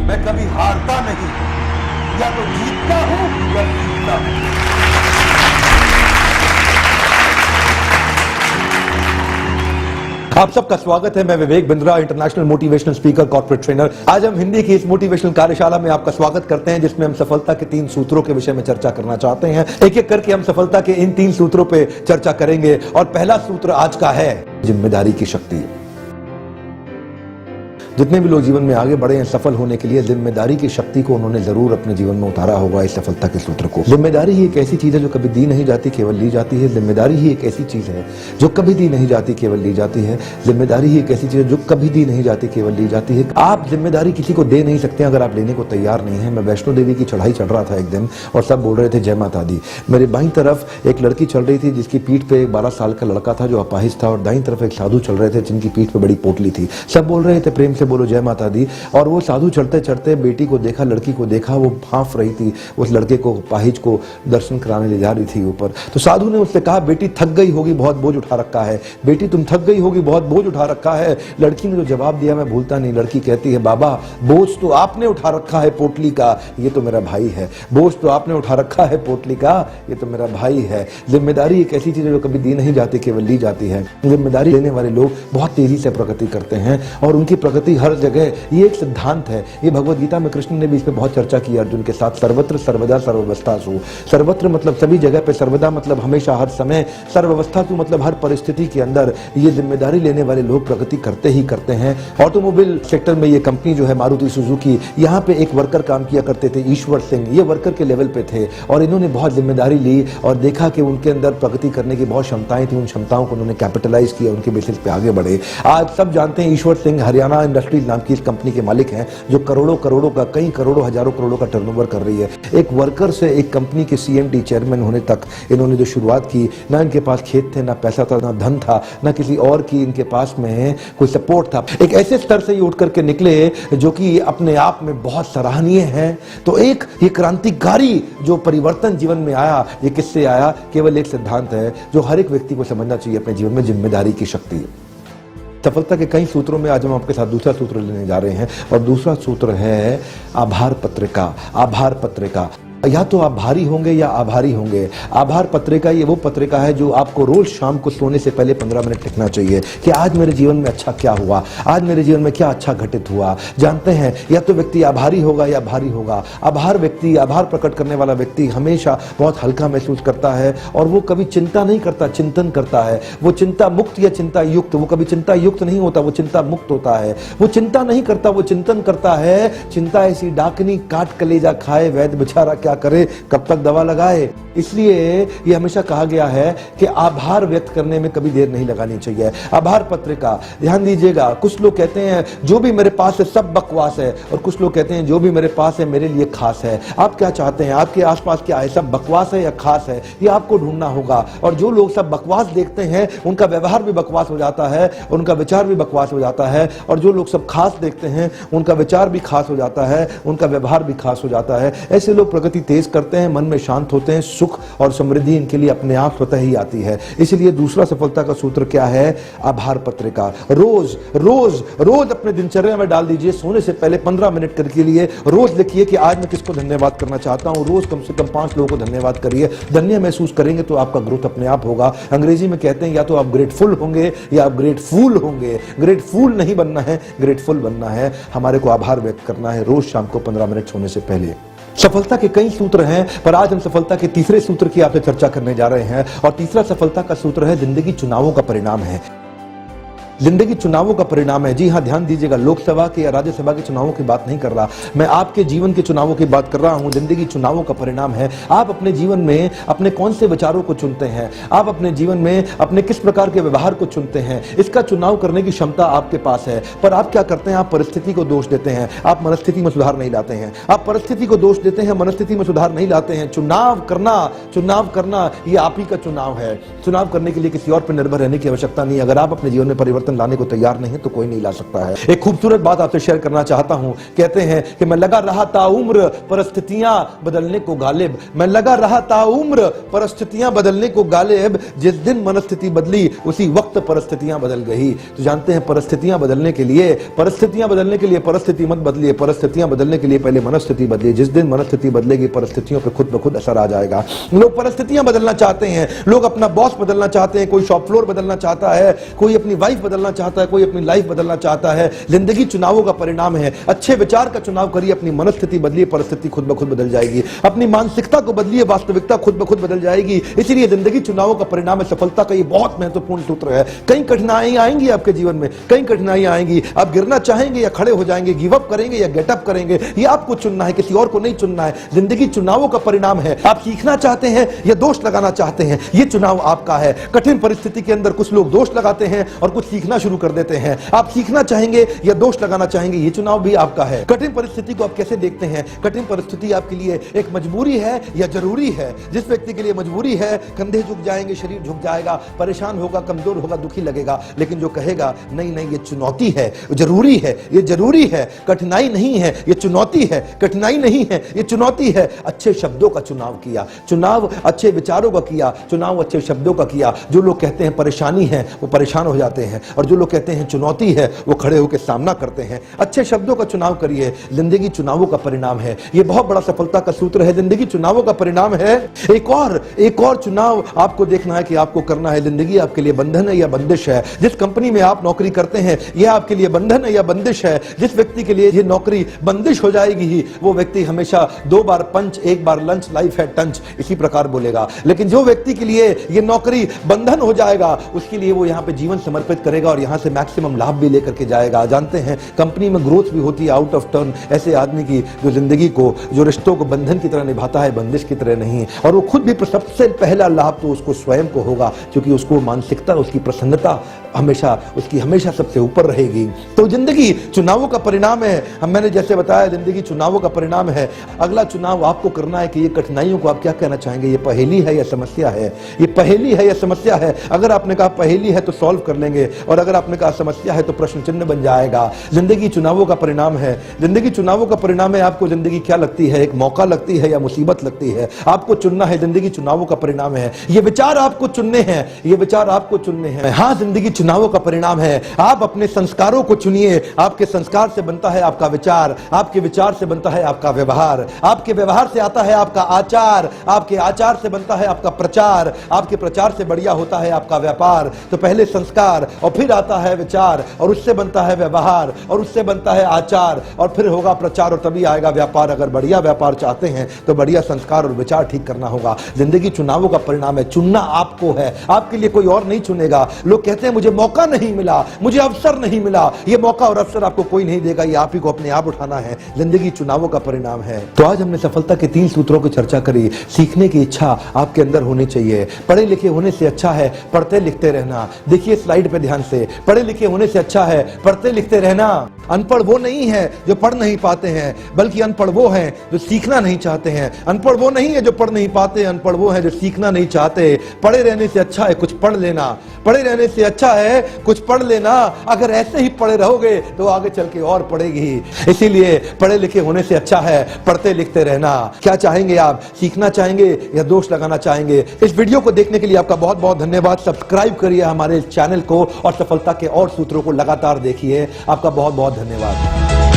मैं कभी हारता नहीं, या तो जीतता हूं या जीतता हूं। आप सबका स्वागत है। मैं Vivek Bindra, international motivational speaker, corporate trainer. आज हम हिंदी की इस मोटिवेशनल कार्यशाला में आपका स्वागत करते हैं, जिसमें हम सफलता के 3 सूत्रों के विषय में चर्चा करना चाहते हैं। एक एक करके हम सफलता के इन 3 सूत्रों पे चर्चा करेंगे। और पहला सूत्र आज का है जिम्मेदारी की शक्ति। जितने भी लोग जीवन में आगे बढ़े हैं सफल होने के लिए, जिम्मेदारी की शक्ति को उन्होंने जरूर अपने जीवन में उतारा होगा, इस सफलता के सूत्र को। जिम्मेदारी ही एक ऐसी चीज है जो कभी दी नहीं जाती, केवल ली जाती है। जिम्मेदारी ही एक ऐसी चीज है जो कभी दी नहीं जाती, केवल ली जाती है। जिम्मेदारी ही एक ऐसी चीज है जो कभी दी नहीं जाती, केवल ली जाती है। आप जिम्मेदारी किसी को दे नहीं सकते अगर आप लेने को तैयार नहीं है। मैं वैष्णो देवी की चढ़ाई चढ़ रहा था एक दिन, और सब बोल रहे थे जय माता दी। मेरे बाईं तरफ एक लड़की चल रही थी जिसकी पीठ पे एक 12 साल का लड़का था जो अपाहिज था, और दाईं तरफ एक साधु चल रहे थे जिनकी पीठ पे बड़ी पोटली थी। सब बोल रहे थे प्रेम से बोलो जय माता दी। और वो साधु चलते चलते बेटी को देखा, लड़की को देखा, वो भांफ रही थी, उस लड़के को, पाहिज को दर्शन कराने ले जा रही थी ऊपर। तो साधु ने उससे कहा बेटी थक गई होगी, बहुत बोझ उठा रखा है। बेटी तुम थक गई होगी, बहुत बोझ उठा रखा है। लड़की ने जो जवाब दिया मैं भूलता नहीं। लड़की कहती है बाबा बोझ तो आपने उठा रखा है पोटली का, ये तो मेरा भाई है। बोझ तो आपने उठा रखा है पोटली का, ये तो मेरा भाई है। जिम्मेदारी एक ऐसी चीज है जो कभी दी नहीं जाती, केवल ली जाती है। जिम्मेदारी लेने वाले लोग बहुत तेजी से प्रगति करते हैं, और उनकी प्रगति हर जगह, ये एक सिद्धांत है। ये भगवद गीता में कृष्ण ने भी इस पे बहुत चर्चा की अर्जुन के साथ। सर्वत्र सर्वदा सर्वावस्थासु। सर्वत्र मतलब सभी जगह पे, सर्वदा मतलब हमेशा हर समय, सर्वावस्थासु मतलब हर परिस्थिति के अंदर। ये जिम्मेदारी लेने वाले लोग प्रगति करते ही करते हैं। ऑटोमोबाइल सेक्टर में ये कंपनी जो है मारुति सुजुकी, यहाँ पे एक वर्कर काम किया करते थे, ईश्वर सिंह। ये वर्कर के लेवल पे थे, और इन्होंने बहुत जिम्मेदारी ली और देखा कि उनके अंदर प्रगति करने की बहुत क्षमताएं थी। उन क्षमताओं को उन्होंने कैपिटलाइज किया, उनके बेसिस पे आगे बढ़े। आज सब जानते हैं ईश्वर सिंह हरियाणा इंडस्ट्रीज नाम की इस कंपनी के मालिक हैं, जो करोड़ों करोड़ों का, कई करोड़ों हजारों करोड़ों का टर्नओवर कर रही है। एक वर्कर से एक कंपनी के सीएमडी चेयरमैन होने तक इन्होंने जो शुरुआत की, ना इनके पास खेत थे, ना पैसा था, ना धन था, ना किसी और की इनके पास में कोई सपोर्ट था। एक ऐसे स्तर से ये उठ करके निकले जो कि अपने आप में बहुत सराहनीय है। तो एक ये क्रांतिकारी जो परिवर्तन जीवन में आया, ये किससे आया? केवल एक सिद्धांत है जो हर एक व्यक्ति को समझना चाहिए अपने जीवन में, जिम्मेदारी की शक्ति। सफलता के कई सूत्रों में आज हम आपके साथ दूसरा सूत्र लेने जा रहे हैं, और दूसरा सूत्र है आभार पत्रिका। आभार पत्रिका, या तो आप भारी होंगे या आभारी होंगे। आभार पत्रिका ये वो पत्रिका है जो आपको रोज शाम को सोने से पहले 15 मिनट लिखना चाहिए कि आज मेरे जीवन में अच्छा क्या हुआ, आज मेरे जीवन में क्या अच्छा घटित हुआ। जानते हैं, या तो व्यक्ति आभारी होगा या भारी होगा। आभार व्यक्ति, आभार प्रकट करने वाला व्यक्ति हमेशा बहुत हल्का महसूस करता है, और वो कभी चिंता नहीं करता, चिंतन करता है। वो चिंता मुक्त या चिंता युक्त, वो कभी चिंता युक्त नहीं होता, वो चिंता मुक्त होता है। वो चिंता नहीं करता, वो चिंतन करता है। चिंता ऐसी डाकनी काट कलेजा खाए, वैद्य बेचारा क्या करे, कब तक दवा लगाए। इसलिए ये हमेशा कहा गया है कि आभार व्यक्त करने में कभी देर नहीं लगानी चाहिए। आभार पत्रिका, ध्यान दीजिएगा। कुछ लोग कहते हैं जो भी मेरे पास है सब बकवास है, और कुछ लोग कहते हैं जो भी मेरे पास है मेरे लिए खास है। आप क्या चाहते हैं? आपके आसपास क्या है? सब बकवास है या खास है? ये आपको ढूंढना होगा। और जो लोग सब बकवास देखते हैं उनका व्यवहार भी बकवास हो जाता है, उनका विचार भी बकवास हो जाता है। और जो लोग सब खास देखते हैं उनका विचार भी खास हो जाता है, उनका व्यवहार भी खास हो जाता है। ऐसे लोग प्रगति तेज करते हैं, मन में शांत होते हैं, सुख और समृद्धि इनके लिए अपने आप स्वतः ही आती है। इसलिए दूसरा सफलता का सूत्र क्या है? आभार पत्रिका। रोज रोज रोज अपने दिनचर्या में डाल दीजिए। सोने से पहले 15 मिनट के लिए रोज लिखिए कि आज मैं किसको धन्यवाद करना चाहता हूं। रोज कम से कम 5 लोगों को धन्यवाद करिए। धन्य महसूस करेंगे तो आपका ग्रोथ अपने आप होगा। अंग्रेजी में कहते हैं या तो आप ग्रेटफुल होंगे या आप ग्रेटफुल होंगे। ग्रेटफुल नहीं बनना है, ग्रेटफुल बनना है। हमारे को आभार व्यक्त करना है रोज शाम को 15 मिनट सोने से पहले। सफलता के कई सूत्र हैं, पर आज हम सफलता के तीसरे सूत्र की आपसे चर्चा करने जा रहे हैं। और तीसरा सफलता का सूत्र है जिंदगी चुनावों का परिणाम है। जिंदगी चुनावों का परिणाम है। जी हां, ध्यान दीजिएगा। लोकसभा के या राज्यसभा के चुनावों की बात नहीं कर रहा मैं, आपके जीवन के चुनावों की बात कर रहा हूं। जिंदगी चुनावों का परिणाम है। आप अपने जीवन में अपने कौन से विचारों को चुनते हैं, आप अपने जीवन में अपने किस प्रकार के व्यवहार को चुनते हैं, इसका चुनाव करने की क्षमता आपके पास है। पर आप क्या करते हैं? आप परिस्थिति को दोष देते हैं, आप मनस्थिति में सुधार नहीं लाते हैं। आप परिस्थिति को दोष देते हैं, मनस्थिति में सुधार नहीं लाते हैं। चुनाव करना ये आप ही का चुनाव है। चुनाव करने के लिए किसी और पर निर्भर रहने की आवश्यकता नहीं। अगर आप अपने जीवन में परिवर्तन परिवर्तन लाने को तैयार नहीं है तो कोई नहीं ला सकता है। एक खूबसूरत बात आपसे शेयर करना चाहता हूं। कहते हैं कि मैं लगा रहा ताउम्र परिस्थितियां बदलने को गालिब, मैं लगा रहा ताउम्र परिस्थितियां बदलने को गालिब, जिस दिन मनस्थिति बदली उसी वक्त परिस्थितियां बदल गई। तो जानते हैं परिस्थितियां बदलने के लिए परिस्थिति मत बदलिए, परिस्थितियां बदलने के लिए पहले मनस्थिति बदलिए। जिस दिन मनस्थिति बदलेगी परिस्थितियों पर खुद ब खुद असर आ जाएगा। लोग परिस्थितियां बदलना चाहते हैं, लोग अपना बॉस बदलना चाहते हैं, कोई शॉप फ्लोर बदलना चाहता है, कोई अपनी वाइफ बदलना चाहता है, कोई अपनी लाइफ बदलना चाहता है। जिंदगी चुनावों का परिणाम है। अच्छे विचार का चुनाव करिए, अपनी मनस्थिति बदलिए, परिस्थिति खुद ब खुद बदल जाएगी। अपनी मानसिकता को बदलिए, वास्तविकता खुद ब खुद बदल जाएगी। इसीलिए जिंदगी चुनावों का परिणाम है। सफलता का ये बहुत महत्वपूर्ण सूत्र है। कई कठिनाइयां आएंगी आपके जीवन में, कई कठिनाइयां आएंगी। आप गिरना चाहेंगे या खड़े हो जाएंगे, गिव अप करेंगे या गेट अप करेंगे, ये आपको चुनना है, किसी और को नहीं चुनना है। जिंदगी चुनावों का परिणाम है। आप सीखना चाहते हैं या दोष लगाना चाहते हैं, ये चुनाव आपका है। कठिन परिस्थिति के अंदर कुछ लोग दोष लगाते हैं और कुछ सीखना शुरू कर देते हैं। आप सीखना चाहेंगे या दोष लगाना चाहेंगे, ये चुनाव भी आपका है। कठिन परिस्थिति को आप कैसे देखते हैं? कठिन परिस्थिति आपके लिए एक मजबूरी है या जरूरी है? जिस व्यक्ति के लिए मजबूरी है, कंधे झुक जाएंगे, शरीर झुक जाएगा, परेशान होगा, कमजोर होगा, दुखी लगेगा। लेकिन जो कहेगा नहीं नहीं ये चुनौती है, जरूरी है, ये जरूरी है, कठिनाई नहीं है, ये चुनौती है, कठिनाई नहीं है, ये चुनौती है, अच्छे शब्दों का चुनाव किया, चुनाव अच्छे विचारों का किया, चुनाव अच्छे शब्दों का किया। जो लोग कहते हैं परेशानी है वो परेशान हो जाते हैं, और जो लोग कहते हैं चुनौती है वो खड़े होकर सामना करते हैं। अच्छे शब्दों का चुनाव करिए। जिंदगी चुनावों का परिणाम है। ये बहुत बड़ा सफलता का सूत्र है। जिंदगी चुनावों का परिणाम है। एक और चुनाव आपको देखना है कि आपको करना है। जिंदगी आपके लिए बंधन है या बंदिश है? जिस कंपनी में आप नौकरी करते हैं यह आपके लिए बंधन है या बंदिश है? जिस व्यक्ति के लिए ये नौकरी बंदिश हो जाएगी ही, वो व्यक्ति हमेशा 2 बार पंच 1 बार लंच, लाइफ है टंच, इसी प्रकार बोलेगा। लेकिन जो व्यक्ति के लिए ये नौकरी बंधन हो जाएगा, उसके लिए वो यहाँ पे जीवन समर्पित करेगा और यहाँ से मैक्सिमम लाभ भी लेकर के जाएगा। जानते हैं कंपनी में ग्रोथ भी होती है आउट ऑफ टर्न ऐसे आदमी की जो जिंदगी को, जो रिश्तों को बंधन की तरह निभाता है, बंदिश की तरह नहीं। और वो खुद भी सबसे पहला लाभ तो उसको स्वयं को होगा, क्योंकि उसको मानसिकता, उसकी प्रसन्नता हमेशा सबसे ऊपर रहेगी। तो जिंदगी चुनावों का परिणाम है। मैंने जैसे बताया जिंदगी चुनावों का परिणाम है। अगला चुनाव आपको करना है कि ये कठिनाइयों को आप क्या कहना चाहेंगे? ये पहेली है या समस्या है? ये पहेली है या समस्या है? अगर आपने कहा पहेली है तो सॉल्व कर लेंगे, और अगर आपने कहा समस्या है तो प्रश्न चिन्ह बन जाएगा। जिंदगी चुनावों का परिणाम है। जिंदगी चुनावों का परिणाम है। आपको जिंदगी क्या लगती है? एक मौका लगती है या मुसीबत लगती है? आपको चुनना है। जिंदगी चुनावों का परिणाम है। ये विचार आपको चुनने हैं, ये विचार आपको चुनने हैं। हाँ, जिंदगी चुनावों का परिणाम है। आप अपने संस्कारों को चुनिए। आपके संस्कार से बनता है आपका विचार, आपके विचार से बनता है आपका व्यवहार, आपके व्यवहार से आता है आपका आचार, आपके आचार से बनता है आपका प्रचार, आपके प्रचार से बढ़िया होता है आपका व्यापार। तो पहले संस्कार और फिर आता है विचार, और उससे बनता है व्यवहार, और उससे बनता है आचार, और फिर होगा प्रचार, और तभी आएगा व्यापार। अगर बढ़िया व्यापार चाहते हैं तो बढ़िया संस्कार और विचार ठीक करना होगा। जिंदगी चुनावों का परिणाम है। चुनना आपको है, आपके लिए कोई और नहीं चुनेगा। लोग कहते हैं मुझे मौका नहीं मिला, मुझे अवसर नहीं मिला। ये मौका और अवसर आपको कोई नहीं देगा, ये आप ही को अपने आप उठाना है। जिंदगी चुनावों का परिणाम है। तो आज हमने सफलता के 3 सूत्रों की चर्चा करी। सीखने की इच्छा आपके अंदर होनी चाहिए। पढ़े लिखे होने से अच्छा है पढ़ते लिखते रहना। देखिए स्लाइड पे ध्यान से। पढ़े लिखे होने से अच्छा है पढ़ते लिखते रहना। अनपढ़ वो नहीं है जो पढ़ नहीं पाते हैं, बल्कि अनपढ़ वो हैं जो सीखना नहीं चाहते हैं। अनपढ़ वो नहीं है जो पढ़ नहीं पाते, अनपढ़ वो है जो सीखना नहीं चाहते। पढ़े रहने से अच्छा है कुछ पढ़ लेना। पढ़े रहने से अच्छा है कुछ पढ़ लेना। अगर ऐसे ही पढ़े रहोगे तो आगे चल के और पढ़ेगी। इसीलिए पढ़े लिखे होने से अच्छा है पढ़ते लिखते रहना। क्या चाहेंगे आप? सीखना चाहेंगे या दोष लगाना चाहेंगे? इस वीडियो को देखने के लिए आपका बहुत बहुत धन्यवाद। सब्सक्राइब करिए हमारे चैनल को और सफलता के और सूत्रों को लगातार देखिए। आपका बहुत बहुत धन्यवाद।